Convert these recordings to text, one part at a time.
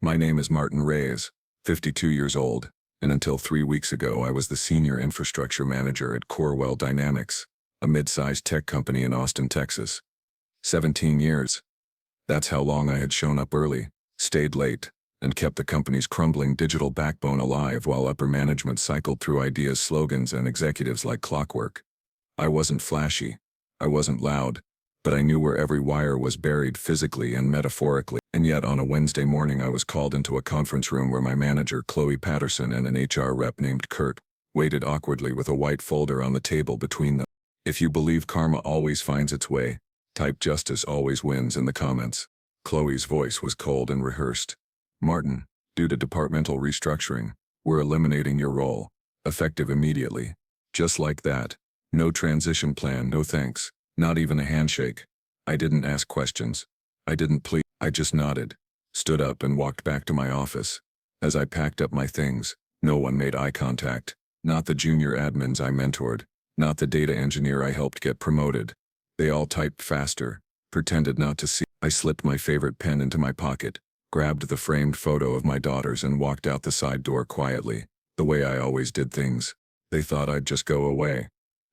My name is Martin Reyes, 52 years old, and until 3 weeks ago I was the senior infrastructure manager at Corewell Dynamics, a mid-sized tech company in Austin, Texas. 17 years. That's how long I had shown up early, stayed late, and kept the company's crumbling digital backbone alive while upper management cycled through ideas, slogans, and executives like clockwork. I wasn't flashy, I wasn't loud, but I knew where every wire was buried physically and metaphorically. And yet on a Wednesday morning I was called into a conference room where my manager Chloe Patterson and an HR rep named Kurt waited awkwardly with a white folder on the table between them. If you believe karma always finds its way, type justice always wins in the comments. Chloe's voice was cold and rehearsed. Martin, due to departmental restructuring, we're eliminating your role, effective immediately. Just like that. No transition plan, no thanks, not even a handshake. I didn't ask questions. I didn't plead. I just nodded, stood up and walked back to my office. As I packed up my things, no one made eye contact. Not the junior admins I mentored, not the data engineer I helped get promoted. They all typed faster, pretended not to see. I slipped my favorite pen into my pocket, grabbed the framed photo of my daughters and walked out the side door quietly, the way I always did things. They thought I'd just go away,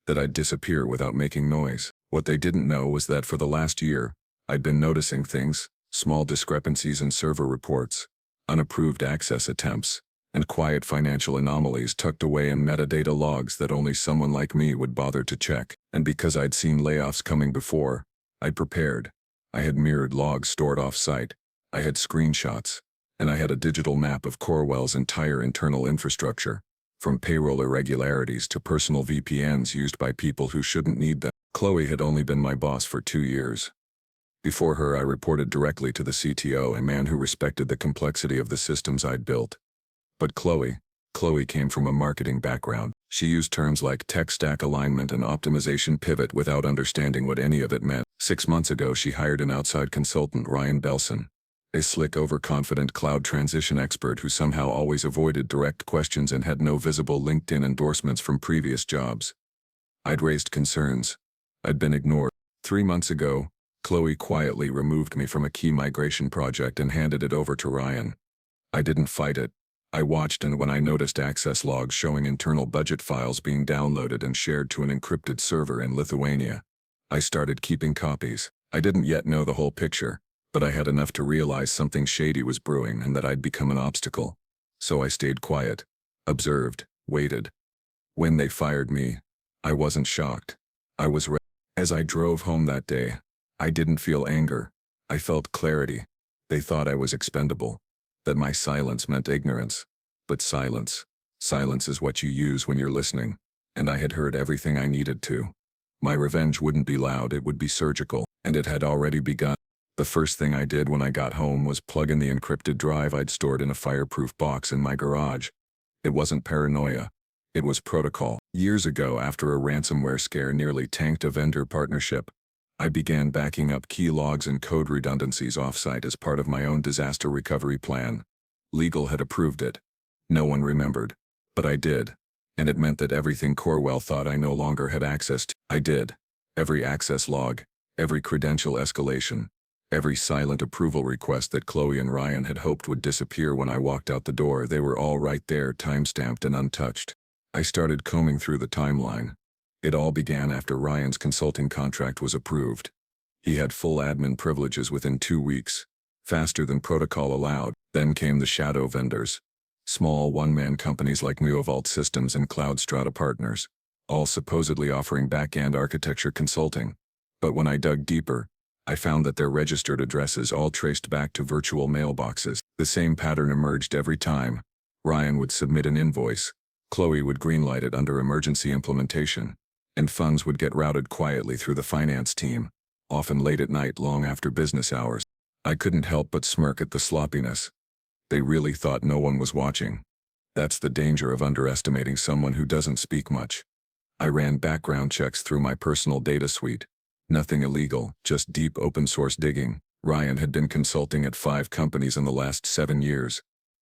that I'd disappear without making noise. What they didn't know was that for the last year, I'd been noticing things, small discrepancies in server reports, unapproved access attempts, and quiet financial anomalies tucked away in metadata logs that only someone like me would bother to check. And because I'd seen layoffs coming before, I'd prepared. I had mirrored logs stored off-site, I had screenshots, and I had a digital map of Corewell's entire internal infrastructure, from payroll irregularities to personal VPNs used by people who shouldn't need them. Chloe had only been my boss for 2 years. Before her, I reported directly to the CTO, a man who respected the complexity of the systems I'd built. But Chloe came from a marketing background. She used terms like tech stack alignment and optimization pivot without understanding what any of it meant. 6 months ago, she hired an outside consultant, Ryan Belson, a slick, overconfident cloud transition expert who somehow always avoided direct questions and had no visible LinkedIn endorsements from previous jobs. I'd raised concerns. I'd been ignored. 3 months ago, Chloe quietly removed me from a key migration project and handed it over to Ryan. I didn't fight it. I watched, and when I noticed access logs showing internal budget files being downloaded and shared to an encrypted server in Lithuania, I started keeping copies. I didn't yet know the whole picture, but I had enough to realize something shady was brewing and that I'd become an obstacle. So I stayed quiet, observed, waited. When they fired me, I wasn't shocked. I was ready. As I drove home that day, I didn't feel anger. I felt clarity. They thought I was expendable, that my silence meant ignorance. But silence is what you use when you're listening, and I had heard everything I needed to. My revenge wouldn't be loud, it would be surgical, and it had already begun. The first thing I did when I got home was plug in the encrypted drive I'd stored in a fireproof box in my garage. It wasn't paranoia. It was protocol. Years ago, after a ransomware scare nearly tanked a vendor partnership, I began backing up key logs and code redundancies offsite as part of my own disaster recovery plan. Legal had approved it. No one remembered. But I did. And it meant that everything Corewell thought I no longer had access to, I did. Every access log, every credential escalation, every silent approval request that Chloe and Ryan had hoped would disappear when I walked out the door, they were all right there, timestamped and untouched. I started combing through the timeline. It all began after Ryan's consulting contract was approved. He had full admin privileges within 2 weeks, faster than protocol allowed. Then came the shadow vendors. Small one-man companies like Neovault Systems and Cloud Strata Partners, all supposedly offering back-end architecture consulting. But when I dug deeper, I found that their registered addresses all traced back to virtual mailboxes. The same pattern emerged every time. Ryan would submit an invoice, Chloe would greenlight it under emergency implementation, and funds would get routed quietly through the finance team, often late at night, long after business hours. I couldn't help but smirk at the sloppiness. They really thought no one was watching. That's the danger of underestimating someone who doesn't speak much. I ran background checks through my personal data suite. Nothing illegal, just deep open source digging. Ryan had been consulting at 5 companies in the last 7 years.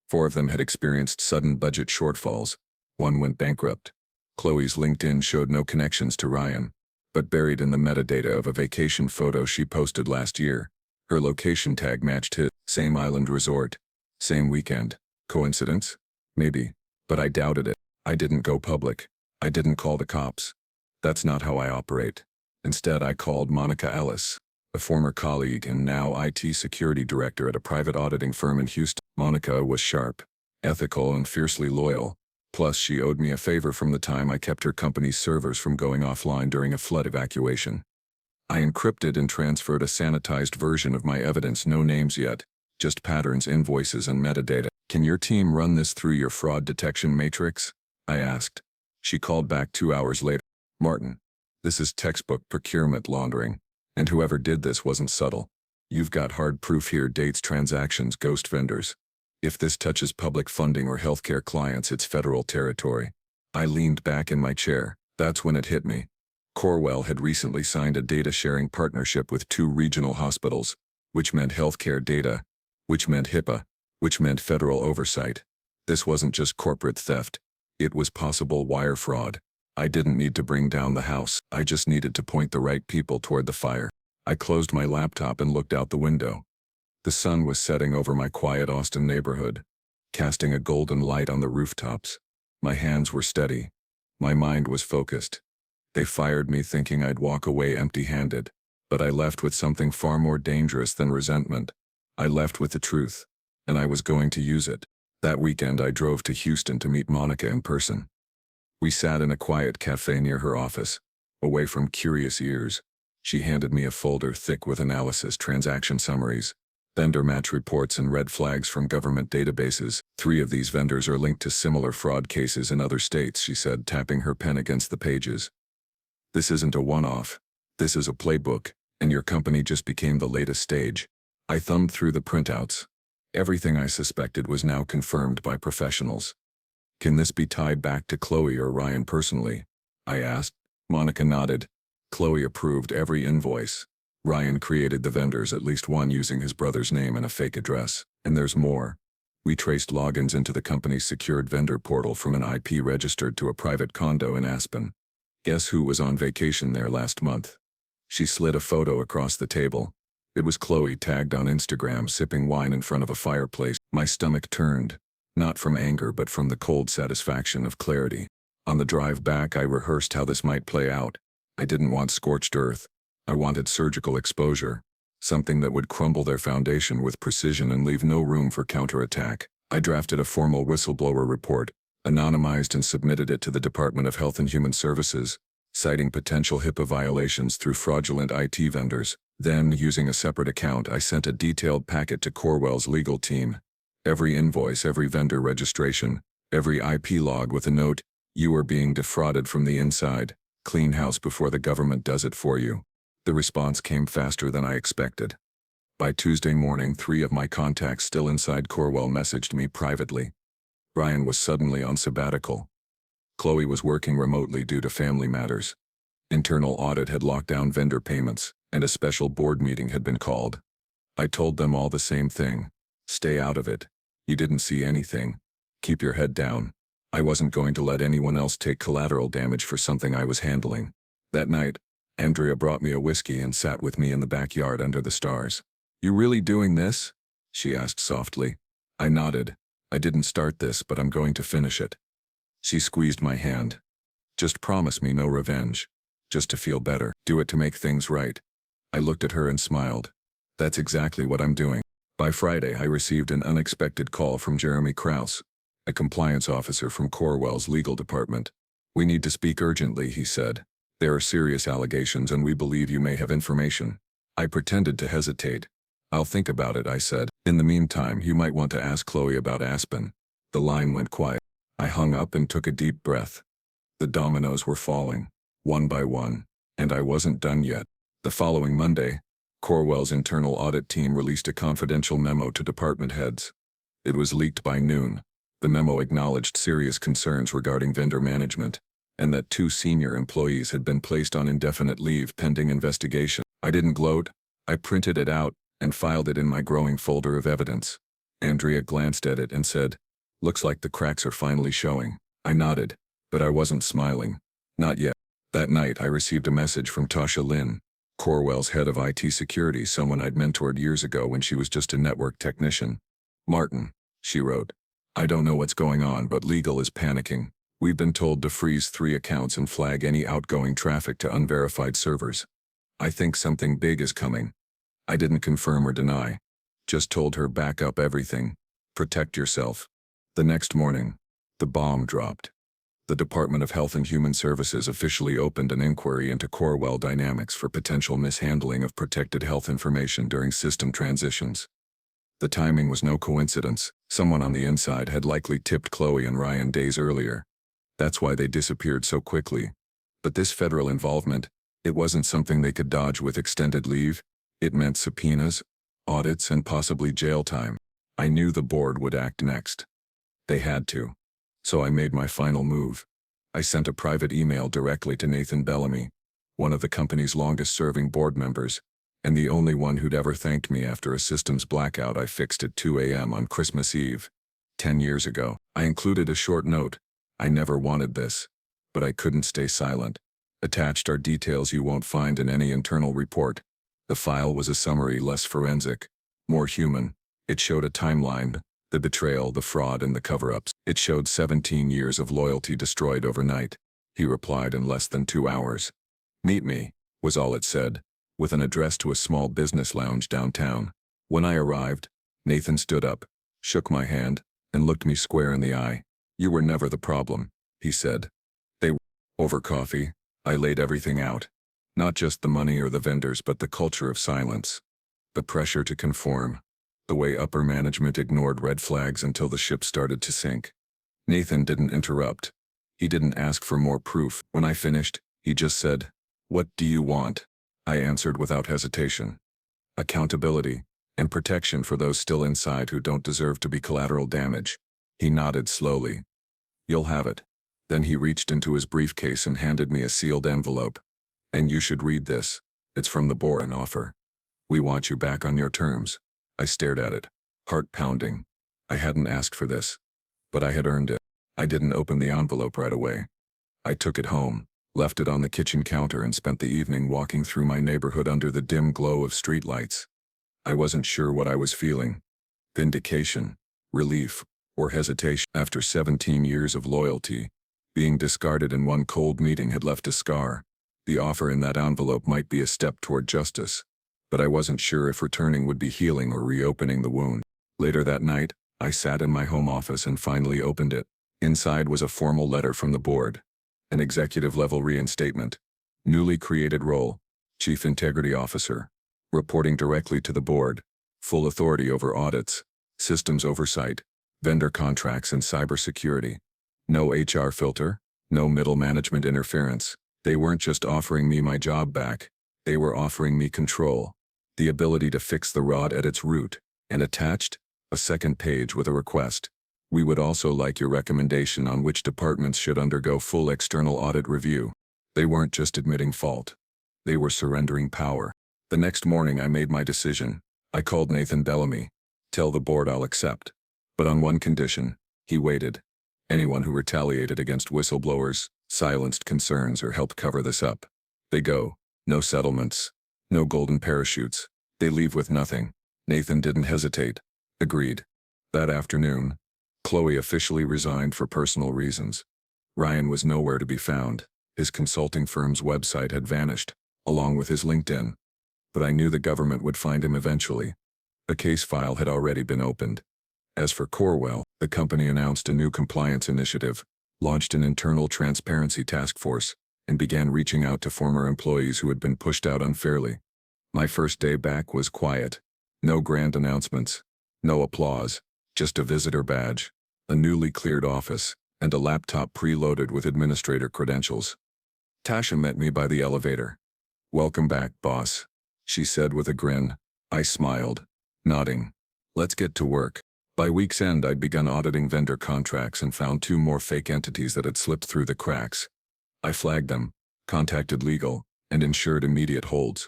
4 of them had experienced sudden budget shortfalls. 1 went bankrupt. Chloe's LinkedIn showed no connections to Ryan, but buried in the metadata of a vacation photo she posted last year, her location tag matched his. Same island resort, Same weekend. Coincidence? Maybe. But I doubted it. I didn't go public. I didn't call the cops. That's not how I operate. Instead, I called Monica Ellis, a former colleague and now IT security director at a private auditing firm in Houston. Monica was sharp, ethical, and fiercely loyal. Plus, she owed me a favor from the time I kept her company's servers from going offline during a flood evacuation. I encrypted and transferred a sanitized version of my evidence, no names yet, just patterns, invoices, and metadata. Can your team run this through your fraud detection matrix? I asked. She called back 2 hours later. Martin, this is textbook procurement laundering, and whoever did this wasn't subtle. You've got hard proof here: dates, transactions, ghost vendors. If this touches public funding or healthcare clients, it's federal territory. I leaned back in my chair. That's when it hit me. Corewell had recently signed a data-sharing partnership with 2 regional hospitals, which meant healthcare data, which meant HIPAA, which meant federal oversight. This wasn't just corporate theft. It was possible wire fraud. I didn't need to bring down the house. I just needed to point the right people toward the fire. I closed my laptop and looked out the window. The sun was setting over my quiet Austin neighborhood, casting a golden light on the rooftops. My hands were steady. My mind was focused. They fired me thinking I'd walk away empty-handed, but I left with something far more dangerous than resentment. I left with the truth, and I was going to use it. That weekend I drove to Houston to meet Monica in person. We sat in a quiet cafe near her office, away from curious ears. She handed me a folder thick with analysis, transaction summaries, vendor match reports, and red flags from government databases. 3 of these vendors are linked to similar fraud cases in other states, she said, tapping her pen against the pages. This isn't a one-off. This is a playbook, and your company just became the latest stage. I thumbed through the printouts. Everything I suspected was now confirmed by professionals. Can this be tied back to Chloe or Ryan personally? I asked. Monica nodded. Chloe approved every invoice. Ryan created the vendors, at least one using his brother's name and a fake address. And there's more. We traced logins into the company's secured vendor portal from an IP registered to a private condo in Aspen. Guess who was on vacation there last month? She slid a photo across the table. It was Chloe, tagged on Instagram, sipping wine in front of a fireplace. My stomach turned, not from anger but from the cold satisfaction of clarity. On the drive back, I rehearsed how this might play out. I didn't want scorched earth. I wanted surgical exposure, something that would crumble their foundation with precision and leave no room for counterattack. I drafted a formal whistleblower report, anonymized, and submitted it to the Department of Health and Human Services, citing potential HIPAA violations through fraudulent IT vendors. Then, using a separate account, I sent a detailed packet to Corewell's legal team. Every invoice, every vendor registration, every IP log with a note, "You are being defrauded from the inside. Clean house before the government does it for you." The response came faster than I expected. By Tuesday morning, 3 of my contacts still inside Corewell messaged me privately. Ryan was suddenly on sabbatical. Chloe was working remotely due to family matters. Internal audit had locked down vendor payments, and a special board meeting had been called. I told them all the same thing. Stay out of it. You didn't see anything. Keep your head down. I wasn't going to let anyone else take collateral damage for something I was handling. That night, Andrea brought me a whiskey and sat with me in the backyard under the stars. "You really doing this?" she asked softly. I nodded. "I didn't start this, but I'm going to finish it." She squeezed my hand. "Just promise me no revenge. Just to feel better. Do it to make things right." I looked at her and smiled. "That's exactly what I'm doing." By Friday, I received an unexpected call from Jeremy Krause, a compliance officer from Corewell's legal department. "We need to speak urgently," he said. "There are serious allegations and we believe you may have information." I pretended to hesitate. "I'll think about it," I said. "In the meantime, you might want to ask Chloe about Aspen." The line went quiet. I hung up and took a deep breath. The dominoes were falling, one by one, and I wasn't done yet. The following Monday, Corewell's internal audit team released a confidential memo to department heads. It was leaked by noon. The memo acknowledged serious concerns regarding vendor management, and that 2 senior employees had been placed on indefinite leave pending investigation. I didn't gloat. I printed it out and filed it in my growing folder of evidence. Andrea glanced at it and said, "Looks like the cracks are finally showing." I nodded, but I wasn't smiling. Not yet. That night, I received a message from Tasha Lin, Corewell's head of IT security, someone I'd mentored years ago when she was just a network technician. "Martin, she wrote. I don't know what's going on, but legal is panicking. We've been told to freeze 3 accounts and flag any outgoing traffic to unverified servers. I think something big is coming. I didn't confirm or deny. Just told her back up everything. Protect yourself. The next morning, the bomb dropped. The Department of Health and Human Services officially opened an inquiry into Corewell Dynamics for potential mishandling of protected health information during system transitions. The timing was no coincidence. Someone on the inside had likely tipped Chloe and Ryan days earlier. That's why they disappeared so quickly. But this federal involvement, it wasn't something they could dodge with extended leave. It meant subpoenas, audits, and possibly jail time. I knew the board would act next. They had to. So I made my final move. I sent a private email directly to Nathan Bellamy, one of the company's longest-serving board members, and the only one who'd ever thanked me after a systems blackout I fixed at 2 a.m. on Christmas Eve, 10 years ago. I included a short note. I never wanted this, but I couldn't stay silent. Attached are details you won't find in any internal report. The file was a summary, less forensic, more human. It showed a timeline, the betrayal, the fraud, and the cover-ups. It showed 17 years of loyalty destroyed overnight. He replied in less than 2 hours. Meet me, was all it said, with an address to a small business lounge downtown. When I arrived, Nathan stood up, shook my hand, and looked me square in the eye. You were never the problem, he said. They were. Over coffee, I laid everything out. Not just the money or the vendors, but the culture of silence. The pressure to conform. The way upper management ignored red flags until the ship started to sink. Nathan didn't interrupt. He didn't ask for more proof. When I finished, he just said, "What do you want?" I answered without hesitation. Accountability, and protection for those still inside who don't deserve to be collateral damage. He nodded slowly. You'll have it. Then he reached into his briefcase and handed me a sealed envelope. And you should read this. It's from the board, an offer. We want you back on your terms. I stared at it, heart pounding. I hadn't asked for this, but I had earned it. I didn't open the envelope right away. I took it home, left it on the kitchen counter, and spent the evening walking through my neighborhood under the dim glow of streetlights. I wasn't sure what I was feeling. Vindication, relief, or hesitation. After 17 years of loyalty, being discarded in one cold meeting had left a scar. The offer in that envelope might be a step toward justice, but I wasn't sure if returning would be healing or reopening the wound. Later that night, I sat in my home office and finally opened it. Inside was a formal letter from the board. An executive-level reinstatement. Newly created role, Chief Integrity Officer. Reporting directly to the board. Full authority over audits, systems oversight, vendor contracts, and cybersecurity. No HR filter, no middle management interference. They weren't just offering me my job back. They were offering me control. The ability to fix the rot at its root. And attached, a second page with a request. We would also like your recommendation on which departments should undergo full external audit review. They weren't just admitting fault. They were surrendering power. The next morning I made my decision. I called Nathan Bellamy. Tell the board I'll accept. But on one condition. He waited. Anyone who retaliated against whistleblowers, silenced concerns, or helped cover this up. They go. No settlements. No golden parachutes. They leave with nothing. Nathan didn't hesitate. Agreed. That afternoon, Chloe officially resigned for personal reasons. Ryan was nowhere to be found. His consulting firm's website had vanished, along with his LinkedIn. But I knew the government would find him eventually. A case file had already been opened. As for Corewell, the company announced a new compliance initiative, launched an internal transparency task force, and began reaching out to former employees who had been pushed out unfairly. My first day back was quiet. No grand announcements. No applause. Just a visitor badge, a newly cleared office, and a laptop preloaded with administrator credentials. Tasha met me by the elevator. "Welcome back, boss," she said with a grin. I smiled, nodding. "Let's get to work." By week's end, I'd begun auditing vendor contracts and found 2 more fake entities that had slipped through the cracks. I flagged them, contacted legal, and ensured immediate holds.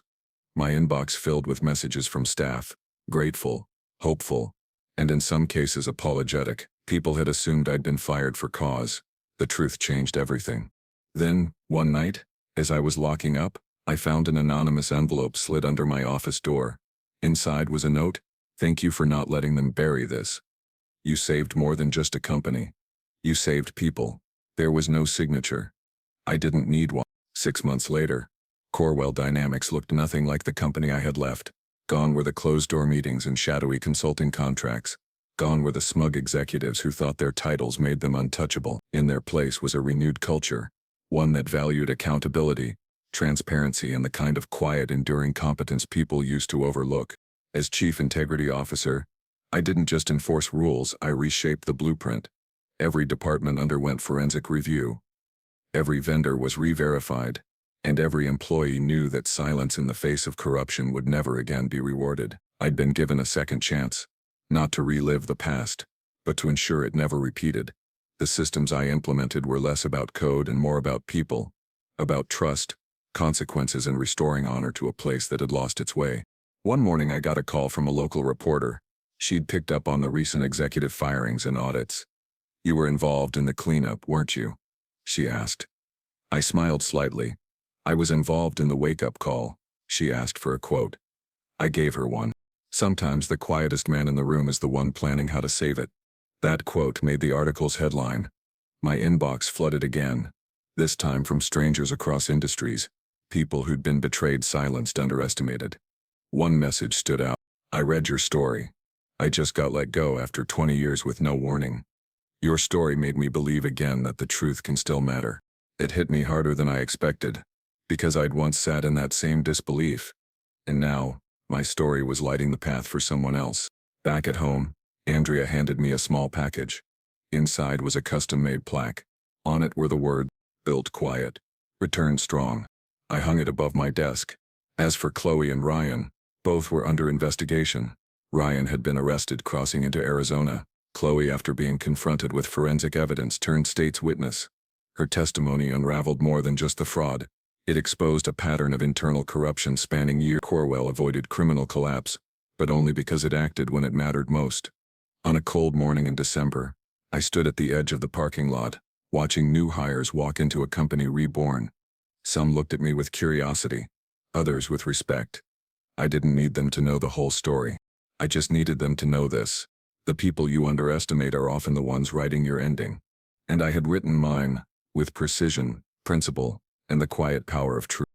My inbox filled with messages from staff, grateful, hopeful, and in some cases apologetic. People had assumed I'd been fired for cause. The truth changed everything. Then, one night, as I was locking up, I found an anonymous envelope slid under my office door. Inside was a note: "Thank you for not letting them bury this." You saved more than just a company. You saved people. There was no signature. I didn't need one. 6 months later, Corewell Dynamics looked nothing like the company I had left. Gone were the closed-door meetings and shadowy consulting contracts. Gone were the smug executives who thought their titles made them untouchable. In their place was a renewed culture, one that valued accountability, transparency, and the kind of quiet, enduring competence people used to overlook. As Chief Integrity Officer, I didn't just enforce rules, I reshaped the blueprint. Every department underwent forensic review. Every vendor was re-verified, and every employee knew that silence in the face of corruption would never again be rewarded. I'd been given a second chance, not to relive the past, but to ensure it never repeated. The systems I implemented were less about code and more about people, about trust, consequences, and restoring honor to a place that had lost its way. One morning I got a call from a local reporter. She'd picked up on the recent executive firings and audits. "You were involved in the cleanup, weren't you?" she asked. I smiled slightly. "I was involved in the wake-up call." She asked for a quote. I gave her one. "Sometimes the quietest man in the room is the one planning how to save it." That quote made the article's headline. My inbox flooded again, this time from strangers across industries, people who'd been betrayed, silenced, underestimated. One message stood out. "I read your story. I just got let go after 20 years with no warning. Your story made me believe again that the truth can still matter." It hit me harder than I expected, because I'd once sat in that same disbelief. And now, my story was lighting the path for someone else. Back at home, Andrea handed me a small package. Inside was a custom-made plaque. On it were the words, "Built quiet, return strong." I hung it above my desk. As for Chloe and Ryan, both were under investigation. Ryan had been arrested crossing into Arizona. Chloe, after being confronted with forensic evidence, turned state's witness. Her testimony unraveled more than just the fraud. It exposed a pattern of internal corruption spanning years. Corewell avoided criminal collapse, but only because it acted when it mattered most. On a cold morning in December, I stood at the edge of the parking lot, watching new hires walk into a company reborn. Some looked at me with curiosity, others with respect. I didn't need them to know the whole story. I just needed them to know this: the people you underestimate are often the ones writing your ending. And I had written mine, with precision, principle, and the quiet power of truth.